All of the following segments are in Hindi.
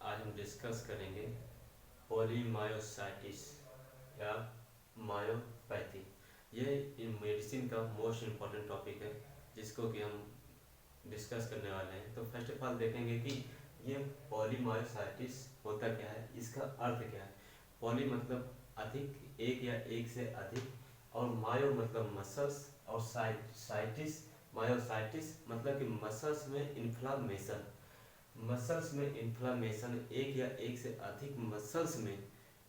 आज हम डिस्कस करेंगे पॉलीमायोसाइटिस या मायोपैथी। ये मेडिसिन का मोस्ट इम्पॉर्टेंट टॉपिक है जिसको कि हम डिस्कस करने वाले हैं। तो फर्स्ट ऑफ ऑल देखेंगे कि ये पॉलीमायोसाइटिस होता क्या है, इसका अर्थ क्या है। पॉली मतलब अधिक, एक या एक से अधिक, और मायो मतलब मसल्स, और साइटिस मायोसाइटिस मतलब कि मसल्स में इन्फ्लामेशन। मसल्स में इन्फ्लामेशन, एक या एक से अधिक मसल्स में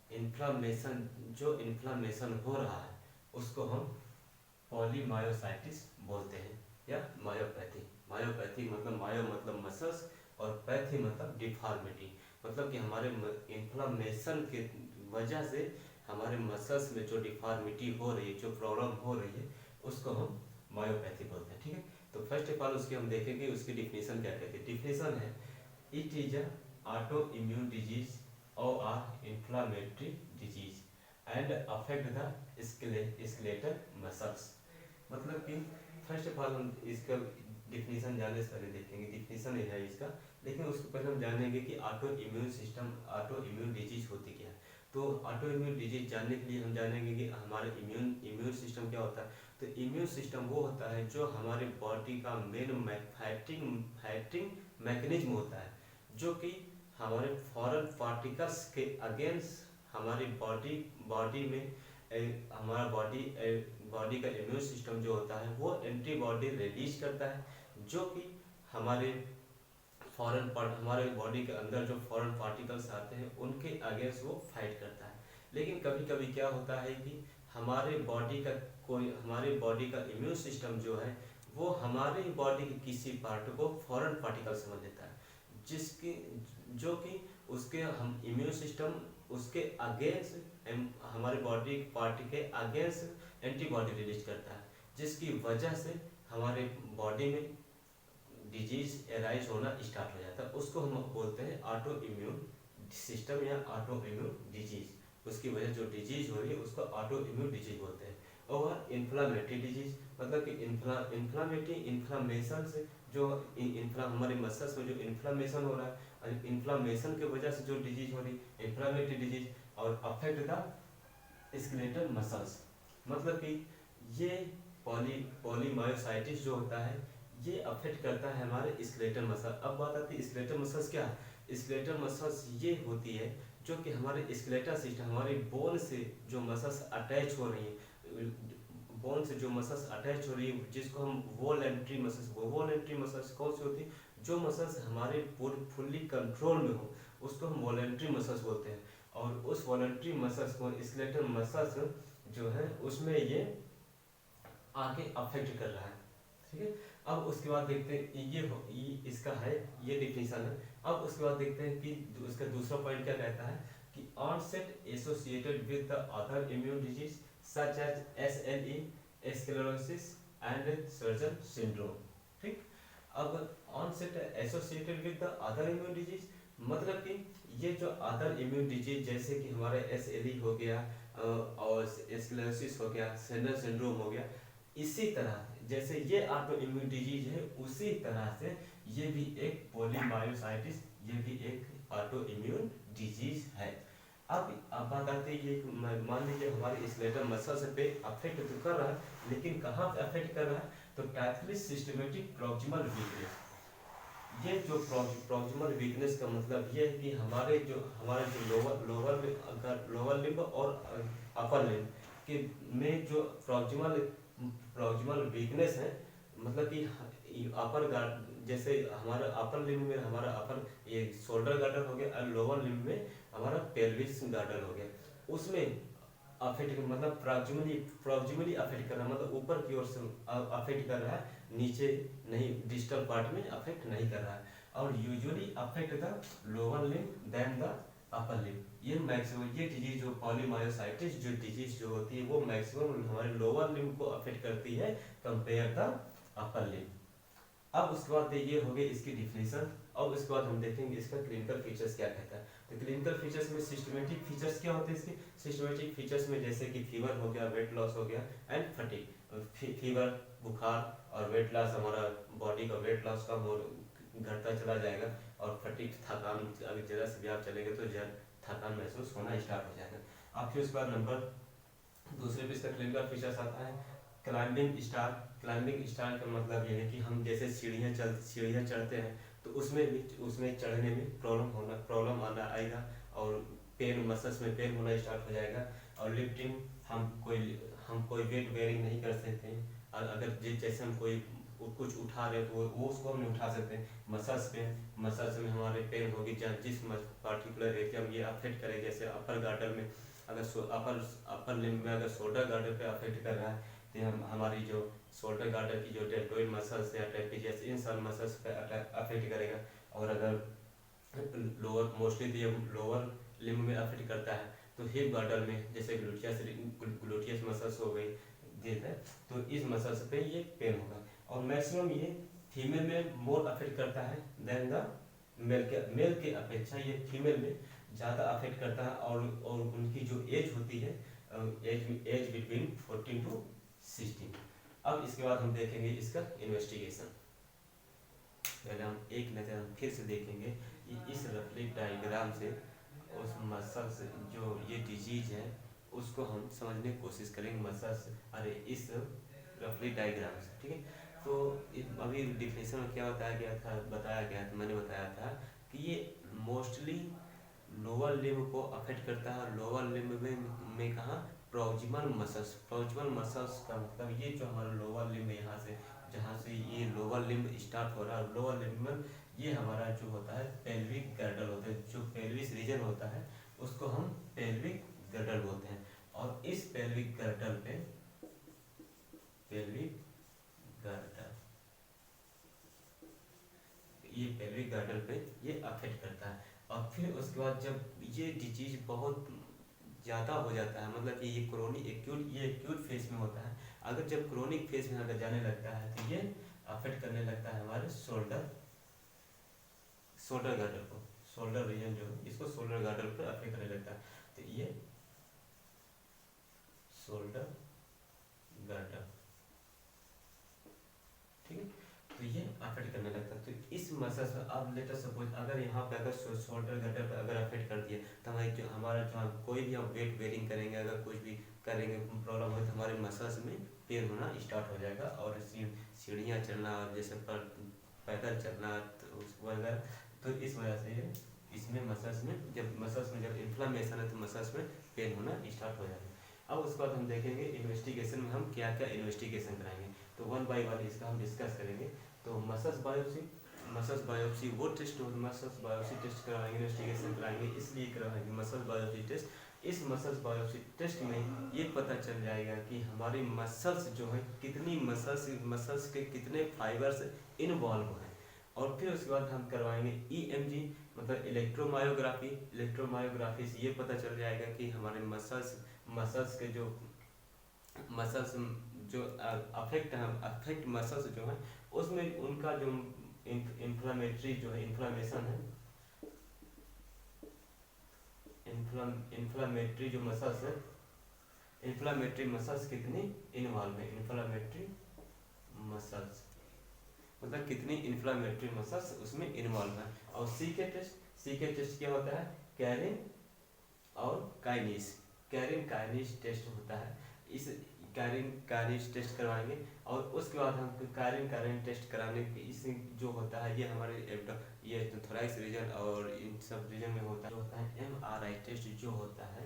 इन्फ्लामेशन, जो इन्फ्लामेशन हो रहा है उसको हम पॉलीमायोसाइटिस बोलते हैं या मायोपैथी। मायोपैथी मतलब मायो मतलब मसल्स और पैथी मतलब डिफॉर्मिटी, मतलब कि हमारे इन्फ्लामेशन के वजह से हमारे मसल्स में जो डिफॉर्मिटी हो रही है, जो प्रॉब्लम हो रही है, उसको हम मायोपैथी बोलते हैं। ठीक है, तो फर्स्ट ऑफ ऑल उसकी हम देखेंगे उसकी डिफिनेशन क्या कहती है। डिफिनेशन है it is a autoimmune disease or inflammatory disease and affect the skeletal muscles। मतलब कि फर्स्ट ऑफ ऑल हम इसका डिफिनीशन जानने से पहले देखेंगे, डिफिनीशन है इसका, लेकिन उसको पहले हम जानेंगे कि auto immune system, auto immune disease होती क्या है। तो ऑटो इम्यून डिजीज जानने के लिए हम जानेंगे कि हमारे इम्यून सिस्टम क्या होता है। तो इम्यून सिस्टम वो होता है जो हमारे बॉडी का मेन फाइटिंग मैकेनिज्म होता है, जो कि हमारे फॉरेन पार्टिकल्स के अगेंस्ट हमारी बॉडी में हमारा बॉडी का इम्यून सिस्टम जो होता है वो एंटीबॉडी रिलीज करता है, जो कि हमारे हमारे बॉडी के अंदर जो फॉरेन पार्टिकल्स आते हैं उनके अगेंस्ट वो फाइट करता है। लेकिन कभी कभी क्या होता है कि हमारे बॉडी का इम्यून सिस्टम जो है वो हमारे बॉडी के किसी पार्ट को फॉरेन पार्टिकल समझ लेता है, जिसकी जो कि उसके हम इम्यून सिस्टम उसके अगेंस्ट हमारे बॉडी पार्ट के अगेंस्ट एंटीबॉडी रिलीज करता है, जिसकी वजह से हमारे बॉडी में डिजीज एराइज होना स्टार्ट हो जाता है। उसको हम बोलते हैं ऑटो इम्यून सिस्टम या ऑटो इम्यून डिजीज। उसकी वजह जो डिजीज हो रही है उसको ऑटो इम्यून डिजीज बोलते हैं। और इन्फ्लामेटरी डिजीज मतलब कि इन्फ्लामेटरी इन्फ्लामेशन से जो हमारे मसल्स में जो इन्फ्लामेशन हो रहा है, इन्फ्लामेशन की वजह से जो डिजीज हो रही है इन्फ्लामेटरी डिजीज, और अफेक्ट द स्केलेटल मसल्स। मतलब कि ये पॉलीमायोसाइटिस जो होता है ये अफेक्ट करता है हमारे स्केलेटल मसल। अब बात आती है स्केलेटल मसल्स क्या है। स्केलेटल मसल्स ये होती है जो कि हमारे स्केलेटल सिस्टम, हमारे बोन से जो मसल्स अटैच हो रही है, बोन से जो मसल्स अटैच हो रही है जिसको हम वॉलेंट्री मसल्स, वॉलेंट्री मसल्स कौन सी होती है, जो मसल्स हमारे फुल्ली कंट्रोल में हो उसको हम वॉलेंट्री मसल्स बोलते हैं। और उस वॉलेंट्री मसल्स को स्केलेटल मसल्स जो है उसमें ये आके अफेक्ट कर रहा है। ठीक है, अब उसके बाद देखते हैं ये इसका है, ये डिफिनेशन है। अब उसके बाद देखते हैं कि उसका दूसरा पॉइंट क्या कहता है कि onset associated with the other immune disease such as SLE, sclerosis and Sjogren syndrome. ठीक, अब onset associated with the other immune disease मतलब कि ये जो अदर इम्यून डिजीज जैसे कि हमारे एसएलई हो गया और स्क्लेरोसिस हो गया, सर्जन सिंड्रोम हो गया, इसी तरह जैसे ये ऑटो इम्यून डिजीज है उसी तरह से ये भी एक पॉलीमायोसाइटिस, ये भी एक ऑटो इम्यून डिजीज है। अब बात आती है ये मान लीजिए हमारे स्केलेटल मसल्स पे अफेक्ट तो कर रहा है, लेकिन कहाँ पे अफेक्ट कर रहा है, तो टाइपली सिस्टमेटिक प्रॉक्सिमल वीकनेस। ये जो प्रॉक्सिमल वीकनेस का मतलब ये है कि हमारे जो लोअर लिम्ब और अपर लिम्ब के में जो प्रॉक्सिमल वीकनेस है, मतलब कि अपर गार्ड जैसे हमारा अपर लिम्ब में हमारा अपर ये शोल्डर गार्डर हो गया और लोअर लिम्ब में हमारा पेल्विस गार्डर हो गया, उसमें अफेक्ट मतलब प्रॉक्सिमली अफेक्ट कर रहा है, मतलब ऊपर की ओर से अफेक्ट कर रहा है, नीचे नहीं, डिस्टल पार्ट में अफेक्ट नहीं कर रहा है। और usually affect the lower limb than the upper limb. ये मैक्सिमम ये डिजीज जो पॉलीमायोसाइटिस जो डिजीज जो होती है वो मैक्सिमम हमारे लोअर लिम्ब को अफेक्ट करती है कंपेयर द अपर लिम्ब। अब उसके बाद ये हो गई इसकी डिफिनेशन। अब उसके बाद हम देखेंगे इसका क्लिनिकल फीचर्स क्या कहता है। तो क्लिनिकल फीचर्स में सिस्टमेटिक फीचर्स क्या होते हैं इसके। सिस्टमेटिक फीचर्स में जैसे कि फीवर हो गया, वेट लॉस हो गया एंड फटीग। फीवर बुखार और वेट लॉस, हमारा बॉडी का वेट लॉस कम घटता चला जाएगा और फटीग थकान, अगर ज़्यादा से भी आप चलेंगे तो थकान महसूस होना स्टार्ट हो जाएगा। आप फिर उसके बाद नंबर दूसरे पे इसका क्लिनिकल फीचर्स आता है क्लाइंबिंग स्टार। क्लाइंबिंग स्टार का मतलब ये है कि हम जैसे सीढ़ियाँ चढ़ते हैं तो उसमें चढ़ने में प्रॉब्लम आना आएगा और पेन मसल्स में पेन होना स्टार्ट हो जाएगा। और लिफ्टिंग हम कोई वेट बेयरिंग नहीं कर सकते हैं, और अगर जैसे हम कोई कुछ उठा रहे तो वो उसको हम नहीं उठा सकते। मसल्स में हमारे पेन होगी, जिस पार्टिकुलर एरिया में ये अफेक्ट करे, जैसे अपर गार्डर में अगर अपर लिम्ब में अगर शोल्डर गार्डर पे अफेक्ट कर रहा है तो हम हमारी जो शोल्डर गार्डर की जो डेल्टोइड मसल्स या ट्रेपेजियस इन सब मसल्स पे अफेक्ट करेगा। और अगर मोस्टली तो ये लोअर लिम्ब में अफेक्ट करता है तो हिप गार्डर में जैसे ग्लूटियस मसल्स हो गई है तो इस मसल्स पे ये पेन होगा। और मैक्सिमम ये फीमेल में मोर अफेक्ट करता है देन द मेल के अपेक्षा ये फीमेल में ज़्यादा अफेक्ट करता है। और उनकी जो एज होती है एज बिटवीन 14 to 16। अब इसके बाद हम देखेंगे इसका इन्वेस्टिगेशन। पहले हम एक नज़र हम फिर से देखेंगे कि इस रेफ्लेक्ट डायग्राम से उस मसल्स जो ये डिजीज है उसको हम समझने की कोशिश करेंगे मसल्स इस रेफ्लेक्ट डायग्राम से, ठीक है। तो अभी डिफिनेशन में क्या बताया गया था, मैंने बताया था कि ये मोस्टली लोअर लिम्ब को अफेक्ट करता है। लोअर लिम्ब में कहाँ प्रॉक्सिमल मसल्स का मतलब ये जो हमारा लोअर लिम्ब यहाँ से जहाँ से ये लोअर लिम्ब स्टार्ट हो रहा है, लोअर लिम्ब में ये हमारा जो होता है पेल्विक गर्डल होता है, जो पेल्विस रीजन होता है उसको हम पेल्विक गर्डल बोलते हैं। और इस पेल्विक गर्डल पे ये अफेक्ट करता है। और फिर उसके बाद जब ये डिजीज बहुत ज़्यादा हो जाता है, मतलब कि ये एक्यूट फेज में होता है। अगर जब क्रोनिक फेज में अगर जाने लगता है तो ये अफेक्ट करने लगता है हमारे शोल्डर गार्डर को, शोल्डर रीजन जो है इसको शोल्डर गार्डर पर अफेक्ट करने लगता है। तो ये शोल्डर गार्डर, ठीक है, तो ये अफेक्ट करने लगता है। तो इस मसल्स में अब लेट अस सपोज अगर यहाँ पे अगर शोल्डर गार्डर पे अगर अफेक्ट कर दिए तो हमारा जो कोई भी हम वेट बेयरिंग करेंगे, अगर कुछ भी करेंगे प्रॉब्लम हो तो हमारे मसल्स में पेन होना स्टार्ट हो जाएगा। और सीढ़ियाँ चलना और जैसे पैदल चलना तो वगैरह, तो इस वजह से इसमें मसल्स में जब इन्फ्लामेशन है तो मसल्स में पेन होना स्टार्ट हो जाएगा। अब उसके बाद हम देखेंगे इन्वेस्टिगेशन में हम क्या क्या इन्वेस्टिगेशन कराएंगे, तो वन बाय वन इसका हम डिस्कस करेंगे। तो मसल्स बायोप्सी वो टेस्ट हो, मसल्स बायोप्सी टेस्ट कराएंगे, इन्वेस्टिगेशन कराएंगे, इसलिए करवाएंगे मसल्स बायोप्सी टेस्ट। इस मसल्स बायोप्सी टेस्ट में ये पता चल जाएगा कि हमारी मसल्स जो है कितनी मसल्स के कितने फाइबर्स इन्वॉल्व हैं। और फिर उसके बाद हम करवाएंगे EMG मतलब इलेक्ट्रोमायोग्राफी से ये पता चल जाएगा कि हमारे मसल्स के जो अफेक्ट मसल्स जो हैं उसमें उनका जो इन्फ्लामेटरी जो है इन्फ्लामेटरी जो मसल्स है, इन्फ्लामेटरी मसल्स कितनी इन्वॉल्व है, इन्फ्लामेटरी मसल्स मतलब कितनी इन्फ्लामेटरी मसल्स उसमें इन्वॉल्व है। और सी के टेस्ट क्या होता है, कैरिन और कैरिन काइनेस टेस्ट होता है। इस कैरिन काइनेस टेस्ट करवाएंगे। और उसके बाद हम कैरिन टेस्ट कराने के इस जो होता है ये हमारे ये थोरैक्स रीजन और इन सब रीजन में होता है MRI टेस्ट जो होता है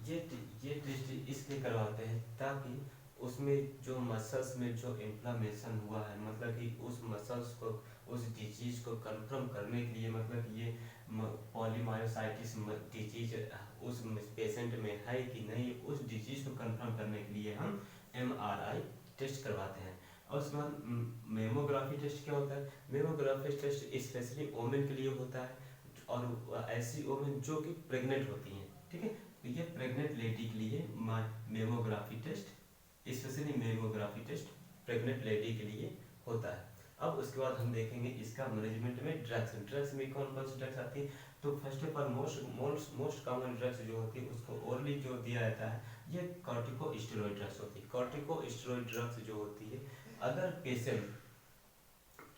ये टेस्ट इसलिए करवाते हैं ताकि उसमें जो मसल्स में जो इन्फ्लामेशन हुआ है, मतलब कि उस मसल्स को उस डिजीज को कंफर्म करने के लिए, मतलब ये पॉलीमायोसाइटिस डिजीज उस पेशेंट में है कि नहीं, उस डिजीज को कंफर्म करने के लिए हम MRI टेस्ट करवाते हैं। और उसके बाद मेमोग्राफी टेस्ट क्या होता है, मेमोग्राफी टेस्ट स्पेशली वोमेन के लिए होता है और ऐसी वोमेन जो कि प्रेग्नेंट होती हैं, ठीक है। तो ये प्रेग्नेंट लेडी के लिए mammography test specially mammography test pregnant lady के लिए होता है। अब उसके बाद हम देखेंगे इसका मैनेजमेंट में ड्रग्स में कौन कौन सी ड्रग्स आती है। तो first of all most common drugs जो होती है उसको ओरली जो दिया जाता है ये कॉर्टिकोस्टेरॉइड ड्रग्स होती है। कॉर्टिकोस्टेरॉइड ड्रग्स जो होती है अगर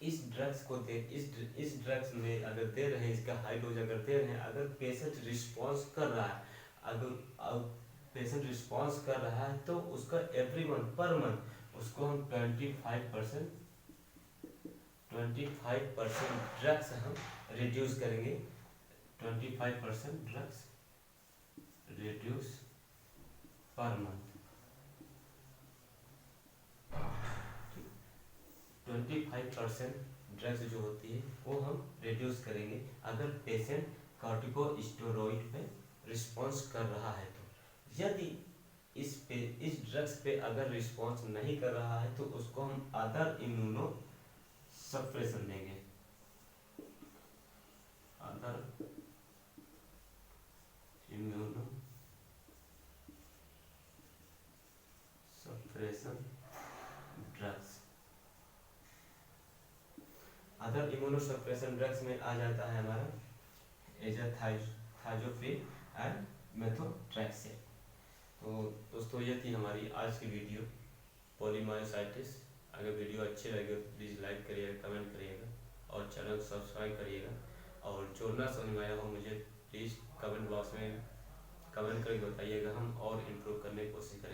इस ड्रग्स को दे इस ड्रग्स में अगर दे रहे हैं, इसका हाई डोज अगर दे रहे हैं, अगर पेशेंट रिस्पॉन्स कर रहा है, अगर पेशेंट रिस्पॉन्स कर रहा है तो उसका एवरी मंथ पर मंथ उसको हम 25% ड्रग्स हम रिड्यूस करेंगे। 25% drugs reduce per month. 25% drugs जो होती है वो हम रिड्यूस करेंगे अगर पेशेंट कॉर्टिकोस्टेरॉइड पे रिस्पॉन्स कर रहा है तो। यदि इस ड्रग्स पे अगर रिस्पॉन्स नहीं कर रहा है तो उसको हम अदर इम्यूनो सप्रेशन देंगे। Other immuno suppression drugs. Other immunosuppression drugs में आ जाता है हमारा एजाथाइजोप्रिन एंड मेथोट्रेक्सेट। तो दोस्तों ये थी हमारी आज की वीडियो पॉलीमायोसाइटिस। अगर वीडियो अच्छी लगे तो प्लीज़ लाइक करिएगा, कमेंट करिएगा और चैनल सब्सक्राइब करिएगा। और जो ना समझ में आया हो मुझे प्लीज़ कमेंट बॉक्स में कमेंट करके बताइएगा, हम और इम्प्रूव करने की कोशिश करेंगे।